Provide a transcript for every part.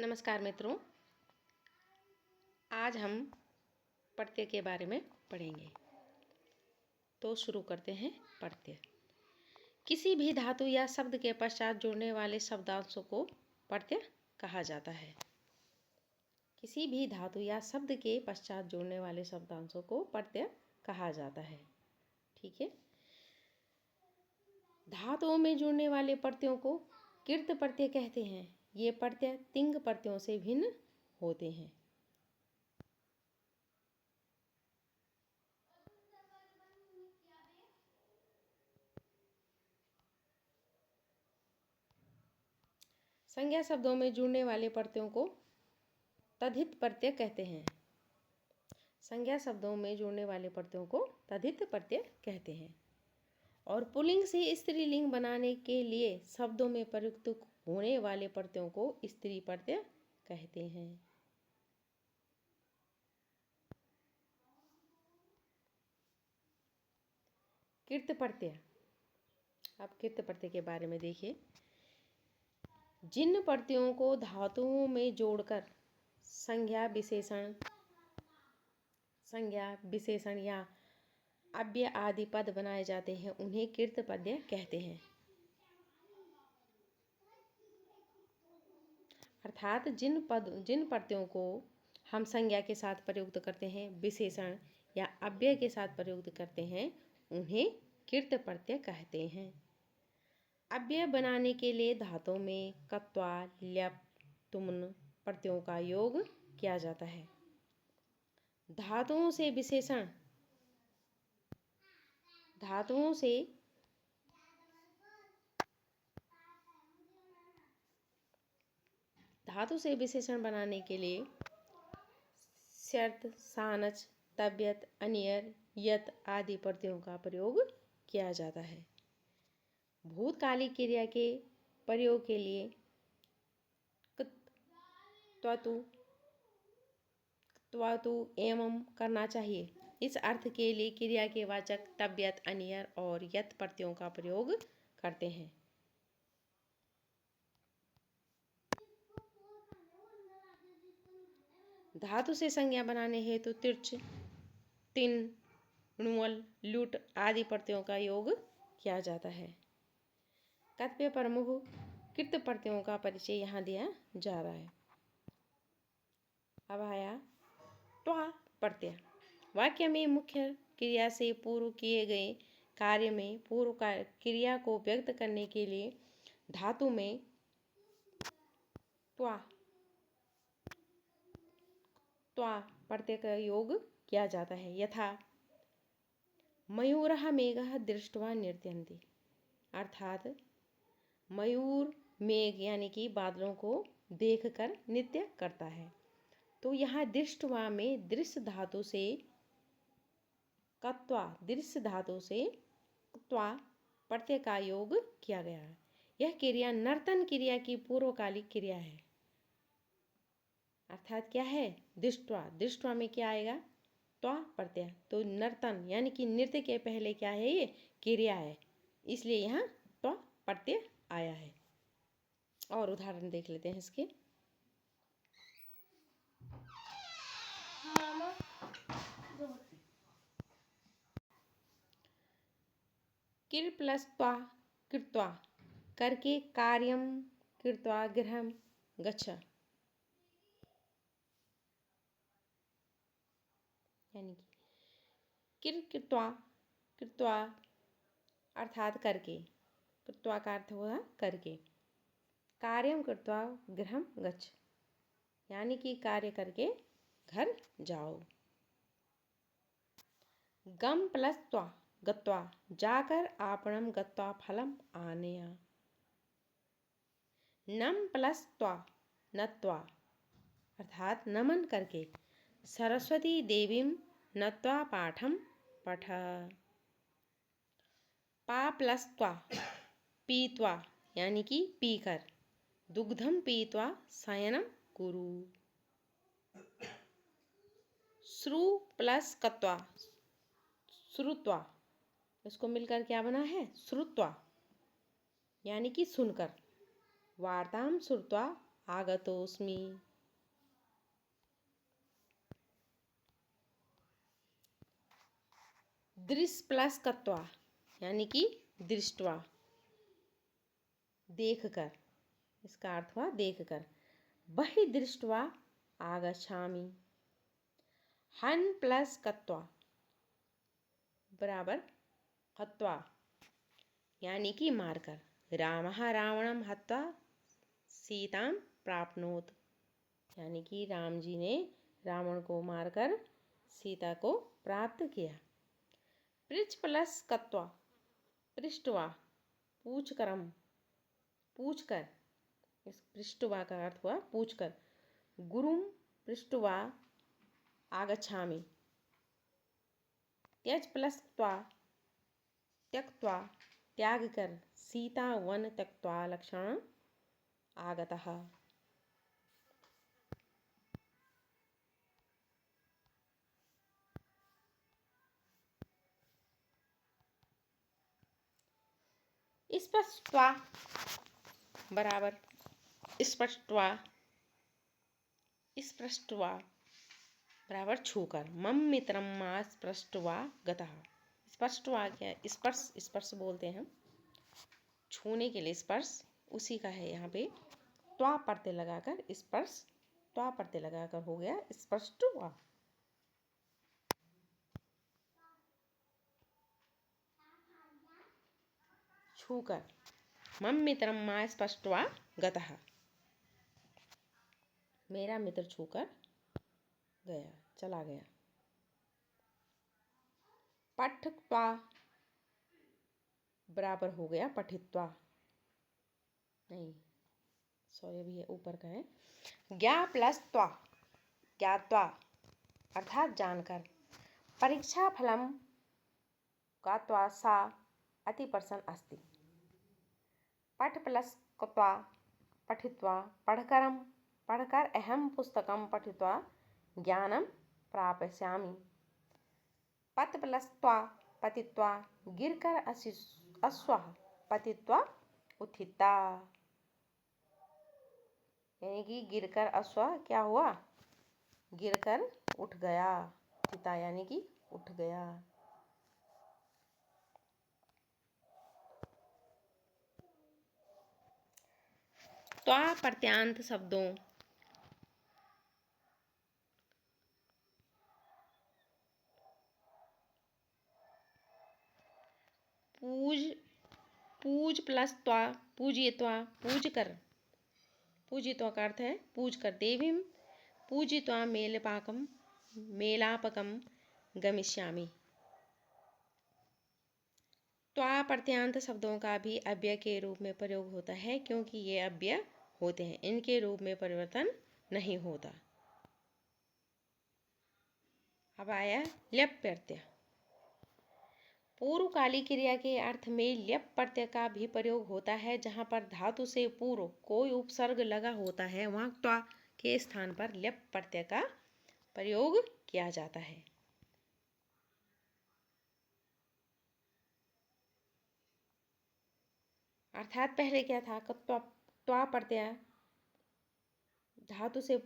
नमस्कार मित्रों, आज हम प्रत्यय के बारे में पढ़ेंगे। तो शुरू करते हैं। प्रत्यय किसी भी धातु या शब्द के पश्चात जुड़ने वाले शब्दांशों को प्रत्यय कहा जाता है। किसी भी धातु या शब्द के पश्चात जुड़ने वाले शब्दांशों को प्रत्यय कहा जाता है। ठीक है। धातुओं में जुड़ने वाले प्रत्ययों को कृत प्रत्यय कहते हैं। ये प्रत्यय तिंग प्रत्ययों से भिन्न होते हैं। संज्ञा शब्दों में जुड़ने वाले प्रत्ययों को तद्धित प्रत्यय कहते हैं। संज्ञा शब्दों में जुड़ने वाले प्रत्ययों को तद्धित प्रत्यय कहते हैं। और पुल्लिंग से स्त्रीलिंग बनाने के लिए शब्दों में प्रयुक्त होने वाले प्रत्ययों को स्त्री प्रत्यय कहते हैं। कृत प्रत्यय। अब कृत प्रत्यय के बारे में देखिए। जिन प्रत्ययों को धातुओं में जोड़कर संज्ञा विशेषण या अव्यय आदि पद बनाए जाते हैं उन्हें कृत प्रत्यय कहते हैं। अर्थात जिन प्रत्ययों को हम संज्ञा के साथ प्रयुक्त करते हैं, विशेषण या अव्यय के साथ प्रयुक्त करते हैं, उन्हें कृत प्रत्यय कहते हैं। अव्यय बनाने के लिए धातुओं में कत्वा, ल्यप, तुम्न प्रत्ययों का योग किया जाता है। धातुओं से विशेषण बनाने के लिए शर्त, सानच, तव्यत, अनियर, यत आदि प्रत्ययों का प्रयोग किया जाता है। भूतकालिक क्रिया के प्रयोग के लिए कृत, त्वतु, त्वतु एवं करना चाहिए। इस अर्थ के लिए क्रिया के वाचक तव्यत, अनियर और यत प्रत्ययों का प्रयोग करते हैं। धातु से संज्ञा बनाने हेतु तिर्च, तिन, णुअल, लुट आदि प्रत्ययों का योग किया जाता है। कतिपय प्रमुख कृत प्रत्ययों का परिचय यहाँ दिया जा रहा है। अब आया त्वा प्रत्यय। वाक्य में मुख्य क्रिया से पूर्व किए गए कार्य में पूर्व क्रिया को व्यक्त करने के लिए धातु में त्वा प्रत्यय का योग किया जाता है। यथा मयूरः मेघः दृष्ट्वा नृत्यन्ति। अर्थात मयूर मेघ यानी कि बादलों को देखकर नृत्य करता है। तो यहाँ दृष्ट्वा में दृश्य धातु से कत्वा प्रत्यय का योग किया गया है। यह क्रिया नर्तन क्रिया की पूर्वकालिक क्रिया है। अर्थात क्या है? दृष्ट्वा में क्या आएगा? त्वा प्रत्यय। तो नर्तन यानी कि नृत्य के पहले क्या है? ये क्रिया है, इसलिए यहाँ त्वा प्रत्यय आया है। और उदाहरण देख लेते हैं इसके। किर प्लस त्वा कृत्वा करके कार्यम कृत्वा गृहम गच्छ। यानी कि किर कृत्वा अर्थात करके, कृत्वा का अर्थ हुआ करके, कार्यम कृत्वा गृहम गच्छ यानी कि कार्य करके घर जाओ। गम प्लस त्वा गत्वा जाकर आपणम गत्वा फलम आनेय। नम प्लस त्वा नत्वा अर्थात नमन करके सरस्वती देवीं नत्वा पाठम पठ। पा प्लस त्वा पीत्वा यानी कि पीकर दुग्धम पीत्वा शयनम कुरु। श्रु प्लस कत्वा श्रुत्वा, इसको मिलकर क्या बना है? श्रुत्वा यानी कि सुनकर। वार्ताम श्रुत्वा आगतोऽस्मि। दृश्य प्लस कत्वा यानी कि दृष्टवा, देखकर, इसका अर्थ हुआ देखकर। बहि दृष्टवा आगच्छामि। हन प्लस कत्वा बराबर हत्वा यानी कि मारकर। रामः रावणं हत्वा सीतां प्राप्नोत यानी कि राम जी ने रावण को मारकर सीता को प्राप्त किया। पृच्छ प्लस कत्वा पृष्ठवा, पूछकरम, पूछकर, इस पृष्ठवा का अर्थ हुआ पूछकर। गुरुम पृष्ठवा आगच्छामि। त्यज प्लस त्वा त्यक्त्वा, त्याग कर। सीता वन त्यक्त्वा लक्ष्मण आगतः। स्पष्टवा बराबर स्पष्टवा, स्पष्टवा बराबर छूकर। मम मित्रम मा स्पष्टवा गतः। स्पष्टवा क्या है? स्पर्श, स्पर्श बोलते हैं हम छूने के लिए, स्पर्श उसी का है। यहाँ पे त्वा प्रत्यय लगाकर स्पर्श, त्वा प्रत्यय लगाकर हो गया स्पष्टवा। छूकर। मम मित्रम मा स्पष्टवा गतः, मेरा मित्र छूकर गया, चला गया। पठत्वा बराबर हो गया पठित्वा, नहीं सॉरी अभी ये ऊपर का है। ज्ञा प्लस त्वा ज्ञात्वा अर्थात जानकर। परीक्षा फलम का त्वा सा अति प्रसन्न अस्ति। पठ प्लस त्वा पठित्वा पढ़करम, पढ़कर अहम पुस्तकम पठित्वा ज्ञानम प्राप्स्यामि। पत प्लस त्वा पतित्वा गिरकर अश्वः पतित्वा उत्थिता यानी कि गिरकर अश्व क्या हुआ? गिरकर उठ गया। उत्थिता यानी कि उठ गया। त्वा प्रत्यांत शब्दों पूज, पूज प्लस त्वा पूजयित्वा, पूज कर, पूजित्वा का अर्थ है पूज कर। देवीं पूजित्वा मेलपाकम मेलापकम गमिष्यामि। त्वा प्रत्यांत शब्दों का भी अव्यय के रूप में प्रयोग होता है क्योंकि ये अव्यय होते हैं, इनके रूप में परिवर्तन नहीं होता। अब आया ल्यप प्रत्यय। पूर्वकाली क्रिया के अर्थ में ल्यप प्रत्यय का भी प्रयोग होता है। जहाँ पर धातु से पूर्व कोई उपसर्ग लगा होता है वहाँ त्वा के स्थान पर ल्यप प्रत्यय का प्रयोग किया जाता है। अर्थात पहले क्या था? त्वा प्रत्यय धातु से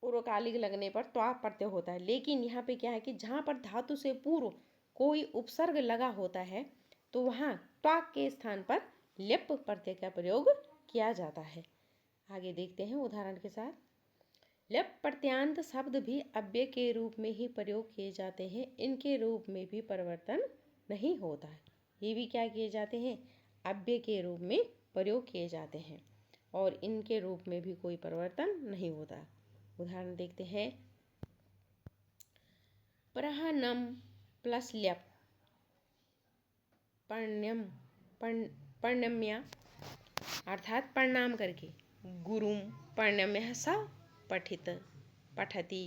पूर्वकालिक लगने पर त्वा प्रत्यय होता है, लेकिन यहाँ पे क्या है कि जहाँ पर धातु से पूर्व कोई उपसर्ग लगा होता है तो वहाँ त्वा के स्थान पर ल्यप प्रत्यय का प्रयोग किया जाता है। आगे देखते हैं उदाहरण के साथ। ल्यप प्रत्यांत शब्द भी अव्यय के रूप में ही प्रयोग किए जाते हैं, इनके रूप में भी परिवर्तन नहीं होता है। ये भी क्या किए जाते हैं? अव्यय के रूप में प्रयोग किए जाते हैं और इनके रूप में भी कोई परिवर्तन नहीं होता। उदाहरण देखते हैं। प्रहनम प्लस ल्यप पर्ण्यम पर्णम्या अर्थात प्रणाम करके। गुरुम पर्णम्य स पठित पठति।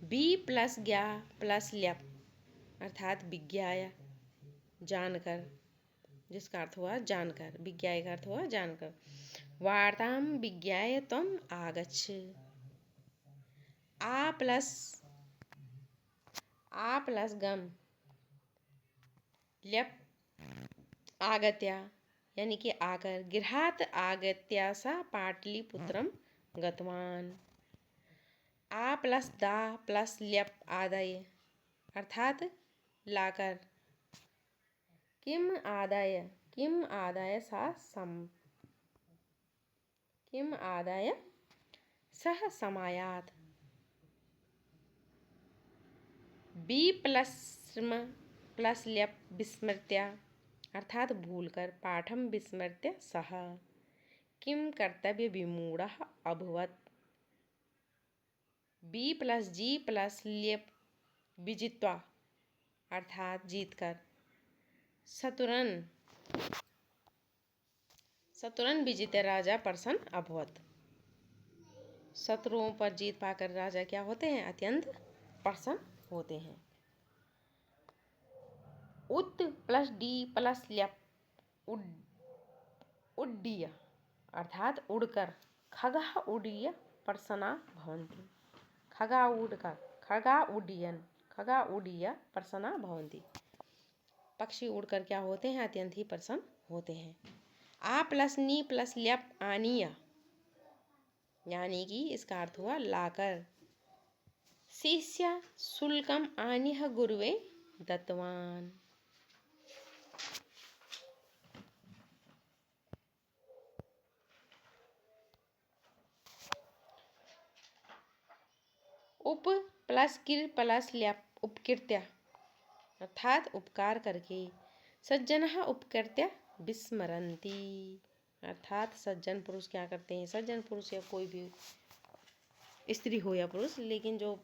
बी प्लस ज्ञा प्लस ल्यप अर्थात विज्ञाय जानकर, जिसका अर्थ हुआ जानकर। विज्ञाय का अर्थ हुआ जानकर। वार्ताम विज्ञाय त्वम आगच्छ। आ प्लस गम ल्यप आगत्या यानी कि आकर। गृहात् आगत्य सा पाटलिपुत्रम गतवान। आ प्लस दा प्लस ल्यप आदाय अर्थात लाकर। किम आदाय सह समायात। बी प्लस ल्यप विस्मृत्य अर्थात भूलकर। पाठम विस्मृत्य सह। किम कर्तव्य विमूढ़ः अभवत्। बी प्लस जी प्लस ल्यप विजित्वा अर्थात जीतकर। शतुरन विजित राजा प्रसन्न अभवत्। शत्रुओं पर जीत पाकर राजा क्या होते हैं? अत्यंत प्रसन्न होते हैं। उत प्लस डी प्लस ल्यप उड्डीय अर्थात उड़कर। खगः उड्डीय प्रसन्ना भवन्ति। खगा उड्डीय प्रसन्ना भवन्ति। पक्षी उड़कर क्या होते हैं? अत्यंत ही प्रसन्न होते हैं। आ प्लस नी प्लस ल्यप आनीय यानी कि इसका अर्थ हुआ लाकर। शिष्य शुल्कम आनीय गुरुवे दत्तवान। उप प्लस किर प्लस ल्यप उपकृत्य अर्थात उपकार करके। सज्जनः उपकृत्य विस्मरन्ति अर्थात सज्जन पुरुष क्या करते हैं? सज्जन पुरुष या कोई भी स्त्री हो या पुरुष, लेकिन जो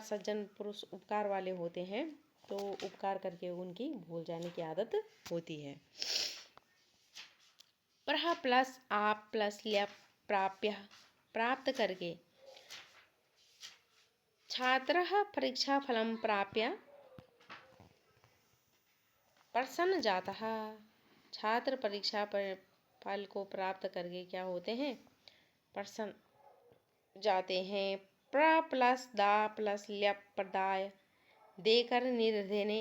सज्जन पुरुष उपकार वाले होते हैं तो उपकार करके उनकी भूल जाने की आदत होती है। प्रह प्लस आप प्लस ल्यप प्राप्य प्राप्त करके। छात्रः परीक्षाफलं प्राप्य प्रसन्न जातः छात्र परीक्षा पर फल को प्राप्त करके क्या होते हैं? प्रसन्न जाते हैं। प्र प्लस दा प्लस ल्यप प्रदाय देकर निर्धने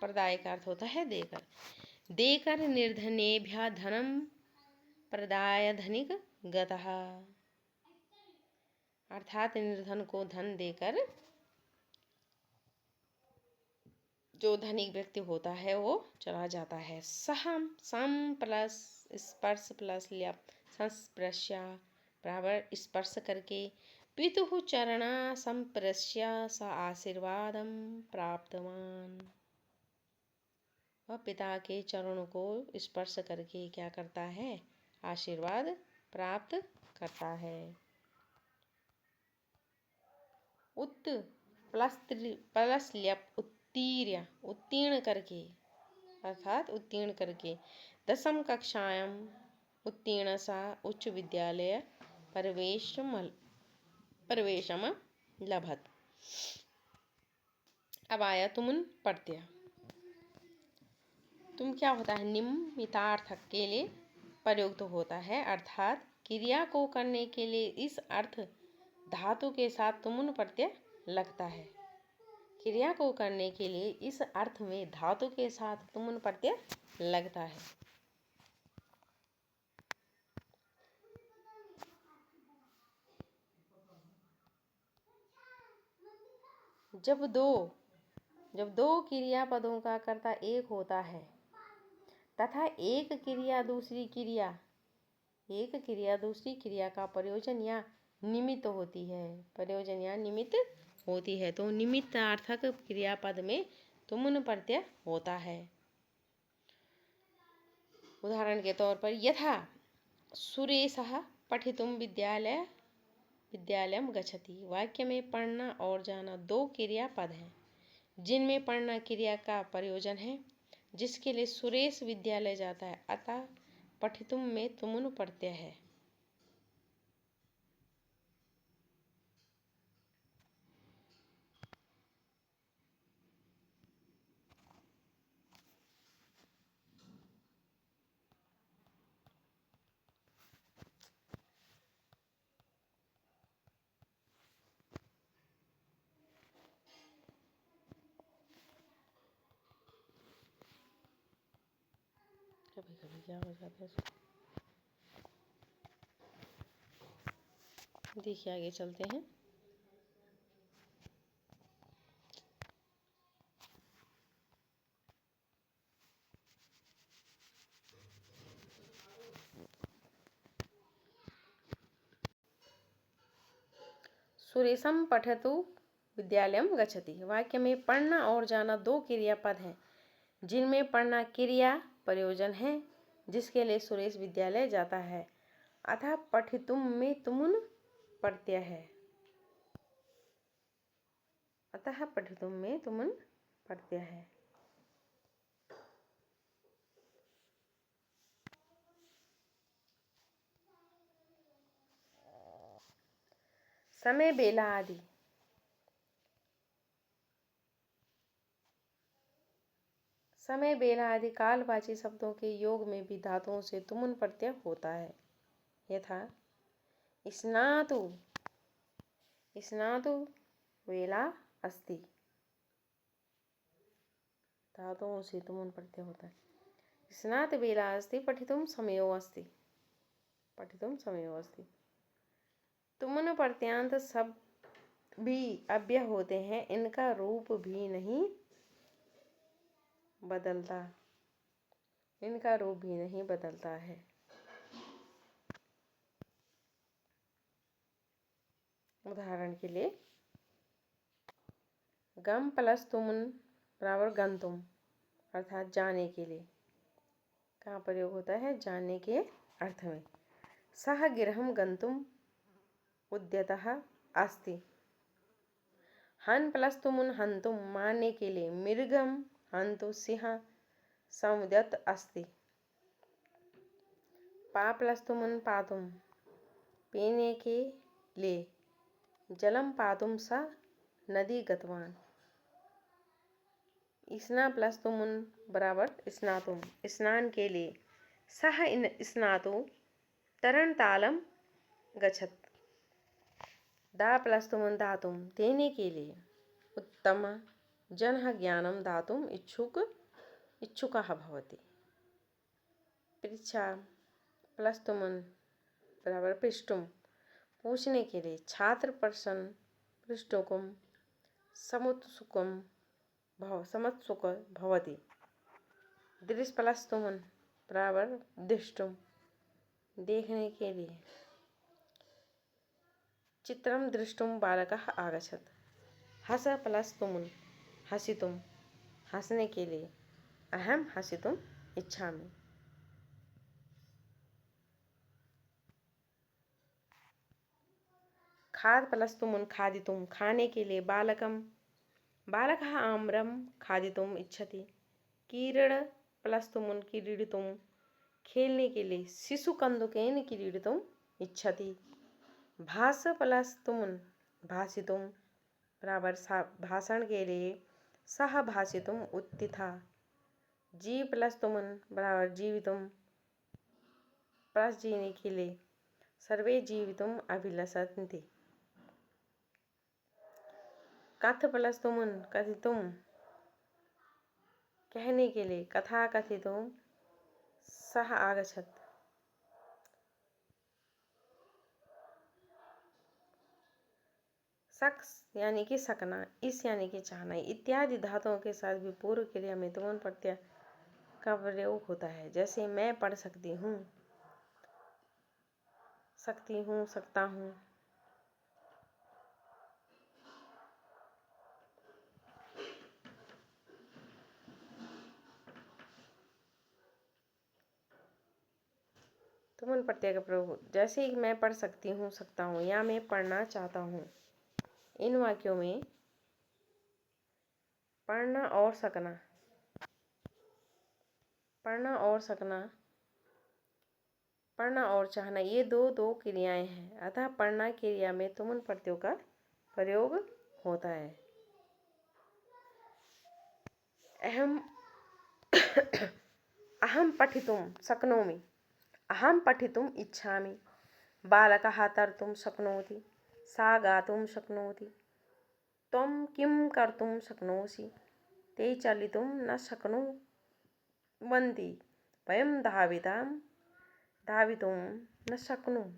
प्रदाय का अर्थ होता है देकर। देकर निर्धनेभ्यः धनम प्रदाय धनिक गतः अर्थात निर्धन को धन देकर जो धनिक व्यक्ति होता है वो चला जाता है। सम प्लस स्पर्श प्लस ल्यप संस्पृश्य बराबर स्पर्श करके। पितुः चरणा संस्पृश्य स आशीर्वादम प्राप्तवान। वह पिता के चरणों को स्पर्श करके क्या करता है? आशीर्वाद प्राप्त करता है। उत प्लस ल्यप उत्तीर्ण करके अर्थात उत्तीर्ण करके। दशम कक्षायां उत्तीर्ण सा उच्च विद्यालय प्रवेशम लभत। अब आया तुमुन प्रत्यय। तुम क्या होता है? निमित्तार्थक के लिए प्रयुक्त होता है अर्थात क्रिया को करने के लिए इस अर्थ धातु के साथ तुमुन प्रत्यय लगता है। क्रिया को करने के लिए इस अर्थ में धातु के साथ तुमुन प्रत्यय लगता है। जब दो क्रियापदों का कर्ता एक होता है तथा एक क्रिया दूसरी क्रिया का प्रयोजन या निमित्त होती है तो निमित्तार्थक क्रियापद में तुमुन प्रत्यय होता है। उदाहरण के तौर पर यथा सुरेशः पठितुम विद्यालयम गच्छति। वाक्य में पढ़ना और जाना दो क्रियापद हैं जिनमें पढ़ना क्रिया का प्रयोजन है, जिसके लिए सुरेश विद्यालय जाता है, अतः पठितुम में तुमुन प्रत्यय है। कभी कभी क्या हो जाता है। देखिए आगे चलते हैं। सुरेशम पठतु विद्यालयम गच्छति। वाक्य में पढ़ना और जाना दो क्रियापद हैं, जिनमें पढ़ना क्रिया प्रयोजन है, जिसके लिए सुरेश विद्यालय जाता है। अतः पठितुम में तुमुन प्रत्यय है। अतः पठितुम में तुमुन प्रत्यय है। समय बेला आदि। समय बेला आदि कालवाची शब्दों के योग में भी धातुओं से तुमुन प्रत्यय होता है। यथा स्नातु, स्नातु वेला अस्ति, धातुओं से तुमुन प्रत्यय होता है। स्नात वेला अस्ति पठितुम समयो अस्ति, पठितुम समयो अस्ति। तुमुन प्रत्यांत सब भी अव्यय होते हैं, इनका रूप भी नहीं बदलता, इनका रूप भी नहीं बदलता है। उदाहरण के लिए गम प्लस तुमुन बराबर गंतुम, अर्थात जाने के लिए। कहाँ प्रयोग होता है? जाने के अर्थ में। सह गृहं गंतुम उद्यतः अस्ति। हन प्लस तुमुन हंतुम, मारने के लिए। मृगम हंतु सिंह समुद्यत अस्ति। पा प्लस तुमुन पातुम, पीने के लिए। जलम पातुम स नदी गतवान। स्ना प्लस तुमुन बराबर स्नातुम, स्नान के लिए। सह स्नातु तरण तालम गच्छत। दा प्लस तुमुन दातुम, देने के लिए। उत्तम जनः ज्ञानम दातुम इच्छुकः भवति। पृच्छा प्लस तुमुन बराबर पृष्ठुम, पूछने के लिए। छात्र प्रश्न पृष्ठुकम समुत्सुकम समत्सुक भवति। दृश्य प्लस तुमुन बराबर दृष्टुम, देखने के लिए। चित्रम दृष्टुम बालकः आगच्छत्। हस प्लस तुमुन हसितुम, हंसने के लिए। अहम हसितुम इच्छामि। खाद प्लस तुमुन खादितुम, खाने के लिए। बालकः आम्रम खादितुम इच्छति। कीर्ण प्लस तुमुन क्रीडितुम, खेलने के लिए। शिशु कंदुकेन क्रीडितुम इच्छति। भाष प्लस तुमुन भाषितुम बराबर भाषण के लिए। सह भाषितुम उत्थिता। जी प्लस तुमुन बराबर जीवितुम, प्लस जीने के लिए। सर्वे जीवितुम अभिलषन्ति। कथ प्लस तुमुन कथितुम, कहने के लिए। कथा कथितुम सह आगच्छत्। सक्स यानी कि सकना, इस यानी कि चाहना इत्यादि धातुओं के साथ भी पूर्व क्रिया में तुमुन प्रत्यय का प्रयोग होता है। जैसे मैं पढ़ सकती हूँ, सकता हूँ। तुमुन प्रत्यय का प्रयोग जैसे मैं पढ़ सकती हूँ, सकता हूँ, या मैं पढ़ना चाहता हूँ। इन वाक्यों में पढ़ना और सकना, पढ़ना और सकना, पढ़ना और चाहना ये दो क्रियाएं हैं। अतः पढ़ना क्रिया में तुमुन प्रत्ययों का प्रयोग होता है। अहम पठितुम शक्नोमि, अहम पठितुम इच्छामि। बालकः तर्तुं शक्नोति, सा गातुं शक्नोति। त्वं किं कर्तुं शक्नोषि, ते चलितुं न शक्नुवन्ति। वयं धावितां धावितुं न शक्नुमः।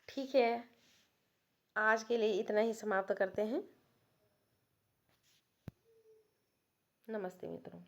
ठीक है, आज के लिए इतना ही समाप्त करते हैं। नमस्ते मित्रों।